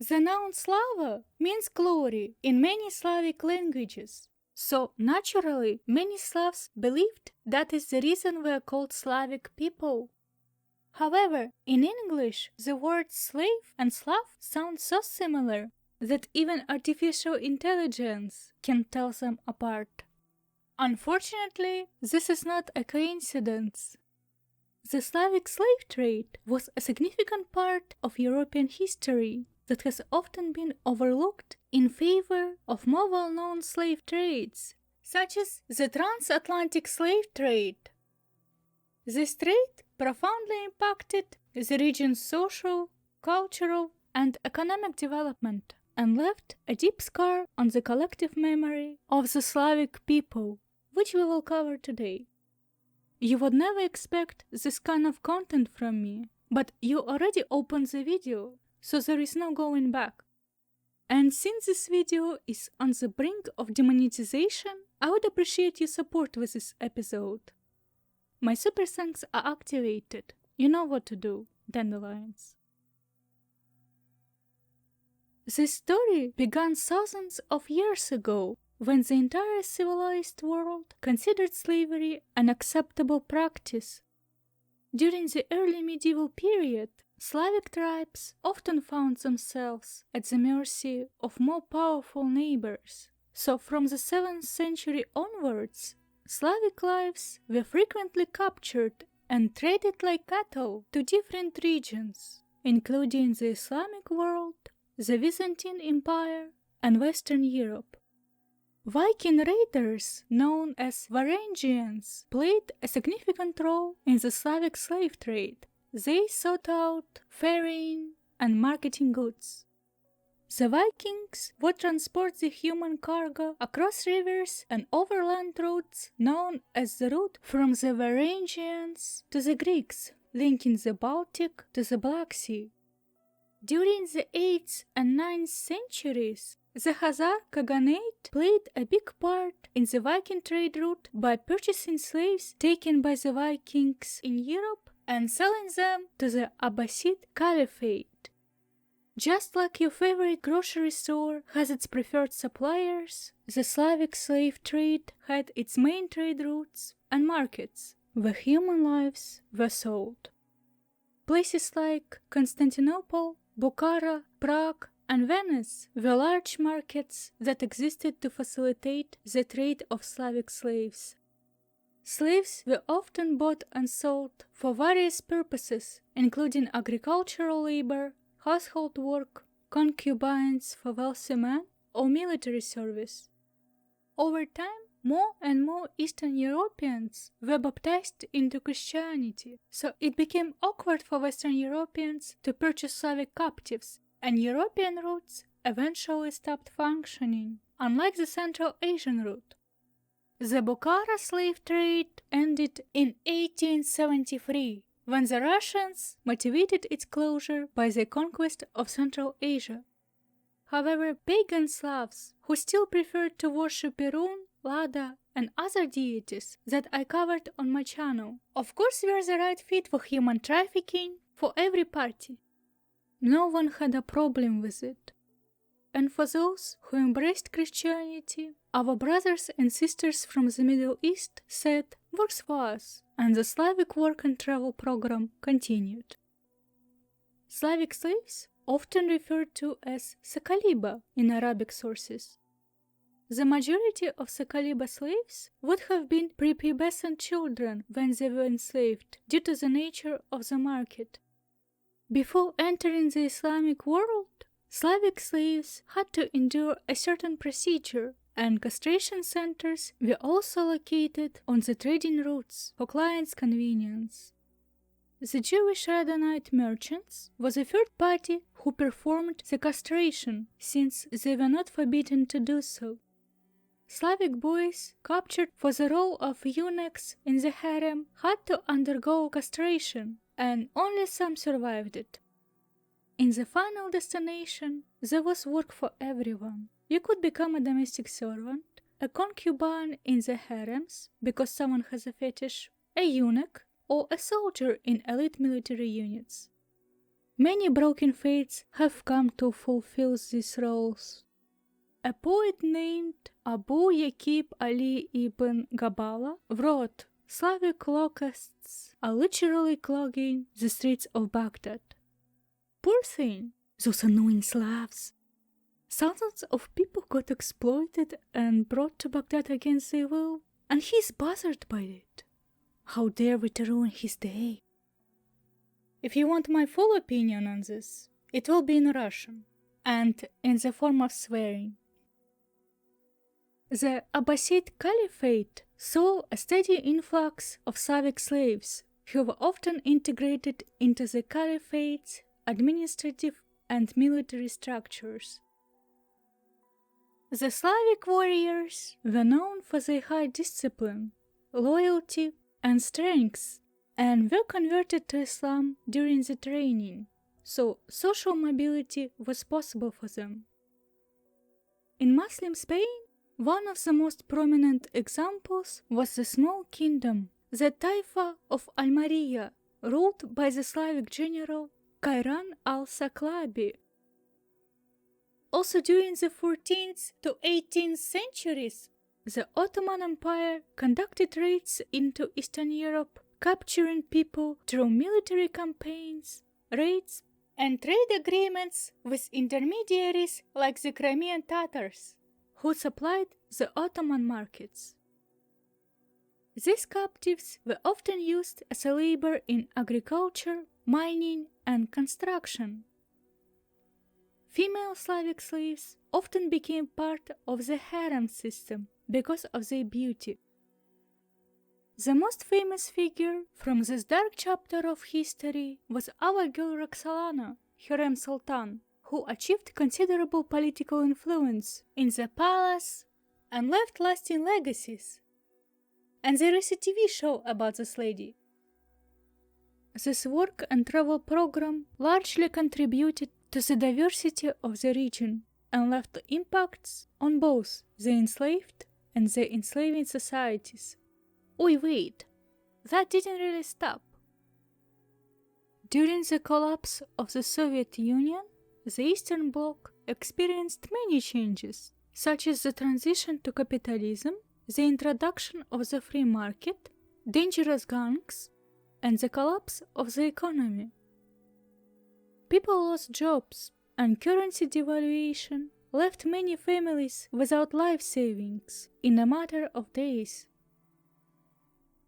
The noun slava means glory in many Slavic languages. So, naturally, many Slavs believed that is the reason we are called Slavic people. However, in English, the words slave and Slav sound so similar that even artificial intelligence can tell them apart. Unfortunately, this is not a coincidence. The Slavic slave trade was a significant part of European history that has often been overlooked in favor of more well-known slave trades, such as the transatlantic slave trade. This trade profoundly impacted the region's social, cultural, and economic development and left a deep scar on the collective memory of the Slavic people, which we will cover today. You would never expect this kind of content from me, but you already opened the video, so there is no going back. And since this video is on the brink of demonetization, I would appreciate your support with this episode. My super thanks are activated. You know what to do, dandelions. This story began thousands of years ago, when the entire civilized world considered slavery an acceptable practice. During the early medieval period, Slavic tribes often found themselves at the mercy of more powerful neighbors. So from the 7th century onwards, Slavic lives were frequently captured and traded like cattle to different regions, including the Islamic world, the Byzantine Empire, and Western Europe. Viking raiders, known as Varangians, played a significant role in the Slavic slave trade. They sought out, ferrying, and marketing goods. The Vikings would transport the human cargo across rivers and overland routes known as the route from the Varangians to the Greeks, linking the Baltic to the Black Sea. During the 8th and 9th centuries, the Khazar Khaganate played a big part in the Viking trade route by purchasing slaves taken by the Vikings in Europe and selling them to the Abbasid Caliphate. Just like your favorite grocery store has its preferred suppliers, the Slavic slave trade had its main trade routes and markets where human lives were sold. Places like Constantinople, Bukhara, Prague, and Venice were large markets that existed to facilitate the trade of Slavic slaves. Slaves were often bought and sold for various purposes, including agricultural labor, household work, concubines for wealthy men, or military service. Over time, more and more Eastern Europeans were baptized into Christianity, so it became awkward for Western Europeans to purchase Slavic captives, and European routes eventually stopped functioning, unlike the Central Asian route. The Bukhara slave trade ended in 1873, when the Russians motivated its closure by the conquest of Central Asia. However, pagan Slavs, who still preferred to worship Perun, Lada, and other deities that I covered on my channel, of course were the right fit for human trafficking for every party. No one had a problem with it. And for those who embraced Christianity, our brothers and sisters from the Middle East said, "Works for us," and the Slavic work and travel program continued. Slavic slaves, often referred to as Saqaliba in Arabic sources. The majority of Saqaliba slaves would have been prepubescent children when they were enslaved due to the nature of the market. Before entering the Islamic world, Slavic slaves had to endure a certain procedure, and castration centers were also located on the trading routes for clients' convenience. The Jewish Radhanite merchants was a third party who performed the castration, since they were not forbidden to do so. Slavic boys captured for the role of eunuchs in the harem had to undergo castration, and only some survived it. In the final destination, there was work for everyone. You could become a domestic servant, a concubine in the harems because someone has a fetish, a eunuch, or a soldier in elite military units. Many broken faiths have come to fulfill these roles. A poet named Abu Yaqub Ali ibn Gabala wrote, "Slavic locusts are literally clogging the streets of Baghdad." Poor thing, those annoying Slavs. Thousands of people got exploited and brought to Baghdad against their will, and he's bothered by it. How dare we to ruin his day? If you want my full opinion on this, it will be in Russian, and in the form of swearing. The Abbasid Caliphate saw a steady influx of Slavic slaves who were often integrated into the Caliphate's administrative and military structures. The Slavic warriors were known for their high discipline, loyalty, and strength, and were converted to Islam during the training, so social mobility was possible for them. In Muslim Spain, one of the most prominent examples was the small kingdom, the Taifa of Almeria, ruled by the Slavic general Kairan al-Saqalibi. Also during the 14th to 18th centuries, the Ottoman Empire conducted raids into Eastern Europe, capturing people through military campaigns, raids, and trade agreements with intermediaries like the Crimean Tatars, who supplied the Ottoman markets. These captives were often used as a labor in agriculture, mining, and construction. Female Slavic slaves often became part of the harem system because of their beauty. The most famous figure from this dark chapter of history was our girl Roxolana, harem sultan, who achieved considerable political influence in the palace and left lasting legacies. And there is a TV show about this lady. This work and travel program largely contributed to the diversity of the region and left impacts on both the enslaved and the enslaving societies. Wait, that didn't really stop. During the collapse of the Soviet Union, the Eastern Bloc experienced many changes, such as the transition to capitalism, the introduction of the free market, dangerous gangs, and the collapse of the economy. People lost jobs, and currency devaluation left many families without life savings in a matter of days.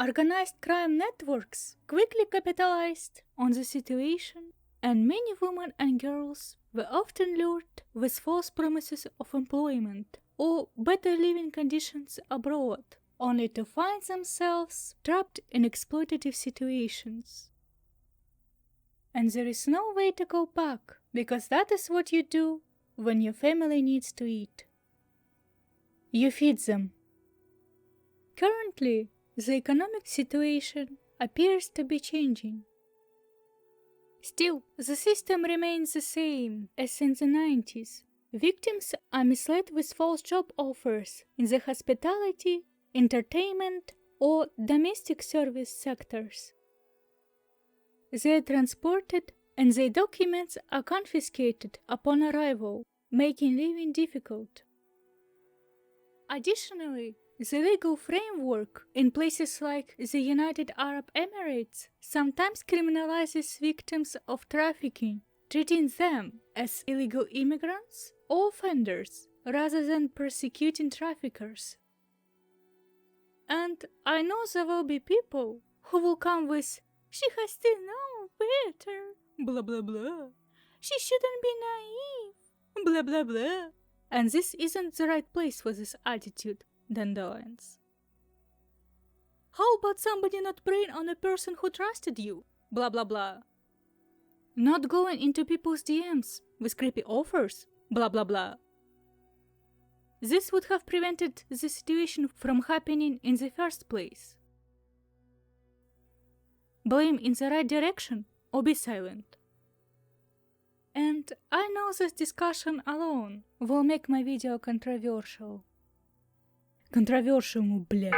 Organized crime networks quickly capitalized on the situation, and many women and girls were often lured with false promises of employment or better living conditions abroad, only to find themselves trapped in exploitative situations. And there is no way to go back, because that is what you do when your family needs to eat. You feed them. Currently, the economic situation appears to be changing. Still, the system remains the same as in the 90s. Victims are misled with false job offers in the hospitality, entertainment, or domestic service sectors. They are transported and their documents are confiscated upon arrival, making living difficult. Additionally, the legal framework in places like the United Arab Emirates sometimes criminalizes victims of trafficking, treating them as illegal immigrants or offenders rather than persecuting traffickers. And I know there will be people who will come with, "She has to know better, blah blah blah. She shouldn't be naive, blah blah blah." And this isn't the right place for this attitude, dandelions. How about somebody not preying on a person who trusted you, blah blah blah. Not going into people's DMs with creepy offers, blah blah blah. This would have prevented the situation from happening in the first place. Blame in the right direction or be silent. And I know this discussion alone will make my video controversial. Controversial, бля.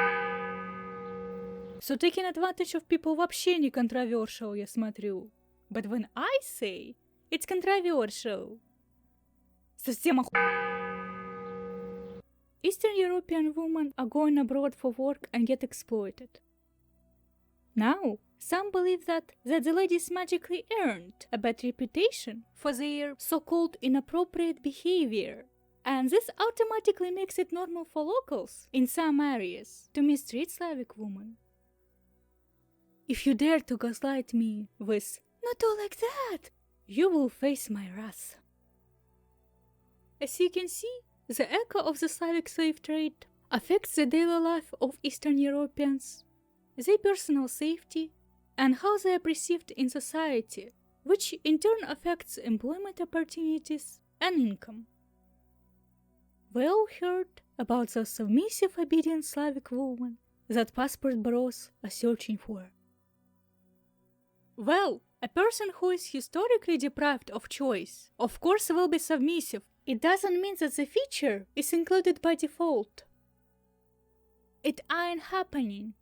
So taking advantage of people вообще не controversial, я смотрю. But when I say it's controversial, совсем Eastern European women are going abroad for work and get exploited. Now, some believe that the ladies magically earned a bad reputation for their so-called inappropriate behavior, and this automatically makes it normal for locals in some areas to mistreat Slavic women. If you dare to gaslight me with "not all like that," you will face my wrath. As you can see, the echo of the Slavic slave trade affects the daily life of Eastern Europeans, their personal safety, and how they are perceived in society, which in turn affects employment opportunities and income. We all heard about the submissive, obedient Slavic woman that passport bureaus are searching for. Well, a person who is historically deprived of choice, of course, will be submissive. It doesn't mean that the feature is included by default. It ain't happening.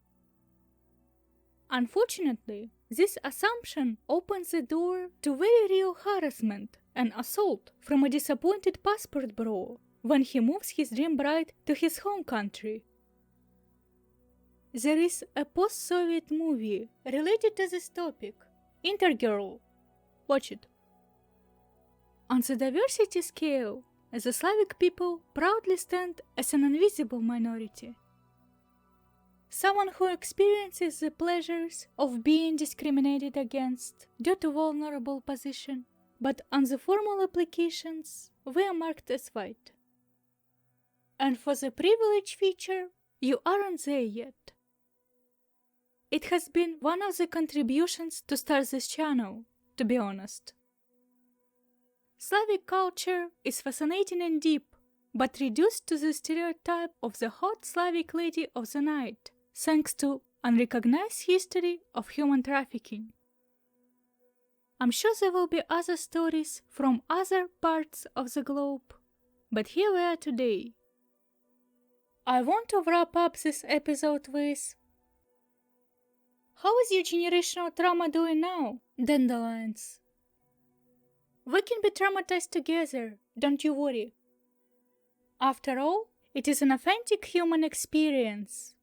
Unfortunately, this assumption opens the door to very real harassment and assault from a disappointed passport bureau when he moves his dream bride to his home country. There is a post-Soviet movie related to this topic, Intergirl. Watch it. On the diversity scale, the Slavic people proudly stand as an invisible minority. Someone who experiences the pleasures of being discriminated against due to vulnerable position, but on the formal applications, we are marked as white. And for the privilege feature, you aren't there yet. It has been one of the contributions to start this channel, to be honest. Slavic culture is fascinating and deep, but reduced to the stereotype of the hot Slavic lady of the night, thanks to unrecognized history of human trafficking. I'm sure there will be other stories from other parts of the globe, but here we are today. I want to wrap up this episode with: how is your generational trauma doing now, dandelions? We can be traumatized together, don't you worry. After all, it is an authentic human experience,